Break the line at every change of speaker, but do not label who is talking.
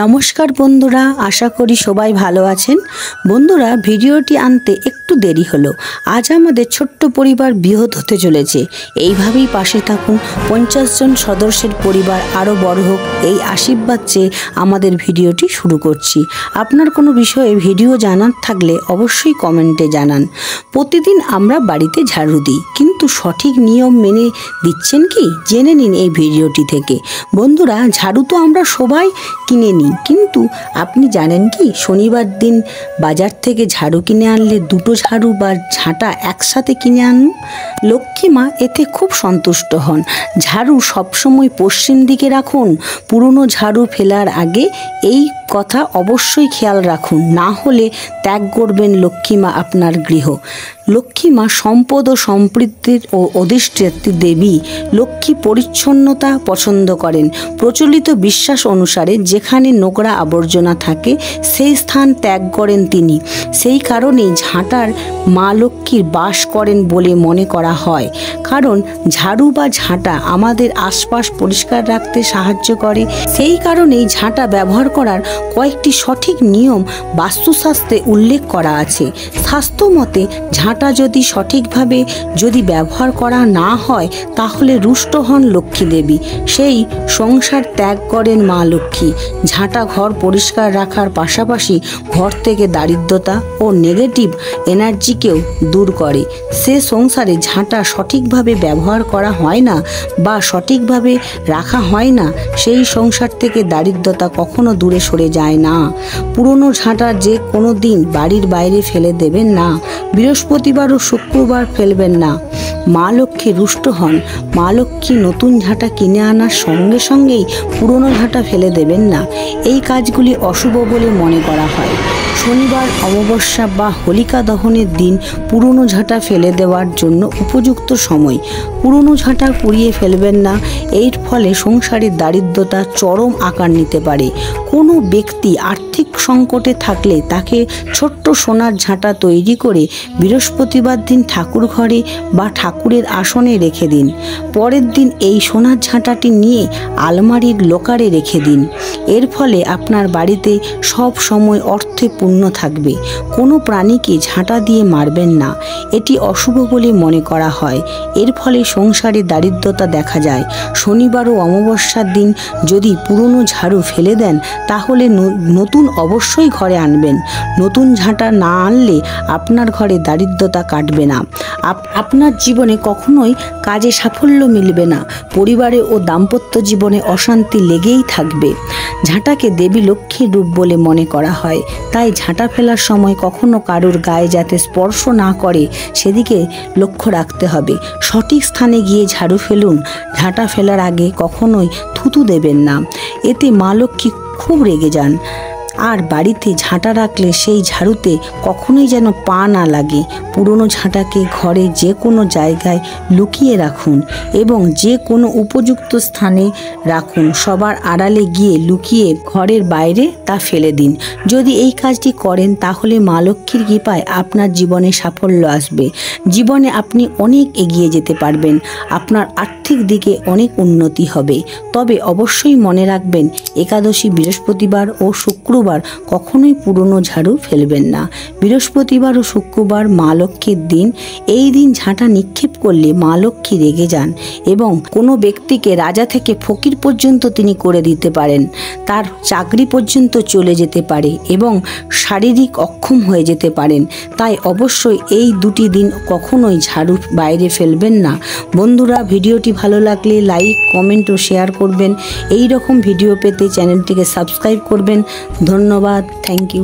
নমস্কার বন্ধুরা, আশা করি সবাই ভালো আছেন। বন্ধুরা, ভিডিওটি আনতে একটু দেরি হলো। আজ আমাদের ছোট্ট পরিবার বৃহৎ হতে চলেছে। এইভাবেই পাশে থাকুন। 50 জন সদস্যের পরিবার আরও বড় হোক, এই আশীর্বাদ চেয়ে আমাদের ভিডিওটি শুরু করছি। আপনার কোনো বিষয়ে ভিডিও জানার থাকলে অবশ্যই কমেন্টে জানান। প্রতিদিন আমরা বাড়িতে ঝাড়ু দিই, কিন্তু সঠিক নিয়ম মেনে দিচ্ছেন কি? জেনে নিন এই ভিডিওটি থেকে। বন্ধুরা, ঝাড়ু তো আমরা সবাই কিনে নিই, কিন্তু আপনি জানেন কি শনিবার দিন বাজার থেকে ঝাড়ু কিনে আনলে দুটো ঝাড়ু বা ঝাঁটা একসাথে কিনে আনুন। লক্ষ্মী মা এতে খুব সন্তুষ্ট হন। ঝাড়ু সবসময় পশ্চিম দিকে রাখুন। পুরনো ঝাড়ু ফেলার আগে এই কথা অবশ্যই খেয়াল রাখুন, না হলে ত্যাগ করবেন লক্ষ্মী মা আপনার গৃহ। লক্ষ্মী মা সম্পদ ও সমৃদ্ধির ও অধিষ্ঠাত্রী দেবী। লক্ষ্মী পরিচ্ছন্নতা পছন্দ করেন। প্রচলিত বিশ্বাস অনুসারে যেখানে নোংরা আবর্জনা থাকে সেই স্থান ত্যাগ করেন তিনি। সেই কারণেই ঝাঁটার মা লক্ষ্মীর বাস করেন বলে মনে করা হয়। কারণ ঝাড়ু বা ঝাঁটা আমাদের আশপাশ পরিষ্কার রাখতে সাহায্য করে। সেই কারণেই ঝাঁটা ব্যবহার করার কয়েকটি সঠিক নিয়ম বাস্তুশাস্ত্রে উল্লেখ করা আছে। স্বাস্থ্য মতে ঝাঁটা সঠিকভাবে ব্যবহার করা না হয় তাহলে রুষ্ট হন লক্ষ্মী দেবী। সেই সংসার ত্যাগ করেন মা লক্ষ্মী। ঝাঁটা ঘর পরিষ্কার রাখার পাশাপাশি ঘর থেকে দারিদ্রতা ও নেগেটিভ এনার্জিকেও দূর করে। সে সংসারে ঝাঁটা সঠিকভাবে ব্যবহার করা হয় না বা সঠিকভাবে রাখা হয় না, সেই সংসার থেকে দারিদ্রতা কখনো দূরে সরে যায় না। পুরনো ঝাঁটা যে কোনো দিন বাড়ির বাইরে ফেলে দেবেন না। বৃহস্পতিবার ও শুক্রবার ফেলবেন না। মা লক্ষ্মী রুষ্ট হন। মা লক্ষ্মী নতুন ঝাঁটা কিনে আনার সঙ্গে সঙ্গেই পুরনো ঝাঁটা ফেলে দেবেন না। এই কাজগুলি অশুভ বলে মনে করা হয়। শনিবার, অমাবস্যা বা হোলিকা দহনের দিন পুরনো ঝাঁটা ফেলে দেওয়ার জন্য উপযুক্ত সময়। পুরনো ঝাঁটা পুড়িয়ে ফেলবেন না। এর ফলে সংসারের দারিদ্রতা চরম আকার নিতে পারে। কোনো ব্যক্তি আর্থিক সংকটে থাকলে তাকে ছোট্ট সোনার ঝাঁটা তৈরি করে বৃহস্পতিবার দিন ঠাকুর ঘরে বা ঠাকুরের আসনে রেখে দিন। পরের দিন এই সোনার ঝাঁটাটি নিয়ে আলমারির লকারে রেখে দিন। এর ফলে আপনার বাড়িতে সব সময় অর্থে পূর্ণ থাকবে। কোনো প্রাণীকে ঝাঁটা দিয়ে মারবেন না, এটি অশুভ বলে মনে করা হয়। এর ফলে সংসারে দারিদ্রতা দেখা যায়। শনিবার ও অমাবস্যার দিন যদি পুরনো ঝাড়ু ফেলে দেন তাহলে নতুন অবশ্যই ঘরে আনবেন। নতুন ঝাঁটা না আনলে আপনার ঘরে দারিদ্রতা কাটবে না। আপনার জীবনে কখনোই কাজে সাফল্য মিলবে না। পরিবারে ও দাম্পত্য জীবনে অশান্তি লেগেই থাকবে। ঝাঁটাকে দেবী লক্ষ্মীর রূপ বলে মনে করা হয়, তাই ঝাঁটা ফেলার সময় কখনো কারোর গায়ে যাতে স্পর্শ না করে সেদিকে লক্ষ্য রাখতে হবে। সঠিক স্থানে গিয়ে ঝাড়ু ফেলুন। ঝাঁটা ফেলার আগে কখনোই থুতু দেবেন না, এতে মা লক্ষ্মী খুব রেগে যান। আর বাড়িতে ঝাঁটা রাখলে সেই ঝাড়ুতে কখনোই যেন পা না লাগে। পুরনো ঝাঁটাকে ঘরে যে কোনো জায়গায় লুকিয়ে রাখুন এবং যে কোনো উপযুক্ত স্থানে রাখুন। সবার আড়ালে গিয়ে লুকিয়ে ঘরের বাইরে তা ফেলে দিন। যদি এই কাজটি করেন তাহলে মা লক্ষ্মীর কৃপায় আপনার জীবনে সাফল্য আসবে। জীবনে আপনি অনেক এগিয়ে যেতে পারবেন। আপনার আর্থিক দিকে অনেক উন্নতি হবে। তবে অবশ্যই মনে রাখবেন, একাদশী, বৃহস্পতিবার ও শুক্রবার কখনোই পুরনো ঝাড়ু ফেলবেন না। বৃহস্পতিবার ও শুক্রবার মা লক্ষ্মীর দিন। এই দিন ঝাঁটা নিক্ষেপ করলে মা লক্ষ্মী রেগে যান এবং কোনো ব্যক্তিকে রাজা থেকে ফকির পর্যন্ত তিনি করে দিতে পারেন। তার চাকরি পর্যন্ত চলে যেতে পারে এবং শারীরিক অক্ষম হয়ে যেতে পারেন। তাই অবশ্যই এই দুটি দিন কখনোই ঝাড়ু বাইরে ফেলবেন না। বন্ধুরা, ভিডিওটি ভালো লাগলে লাইক, কমেন্ট ও শেয়ার করবেন। এই রকম ভিডিও পেতে চ্যানেলটিকে সাবস্ক্রাইব করবেন। ধন্যবাদ। Thank you.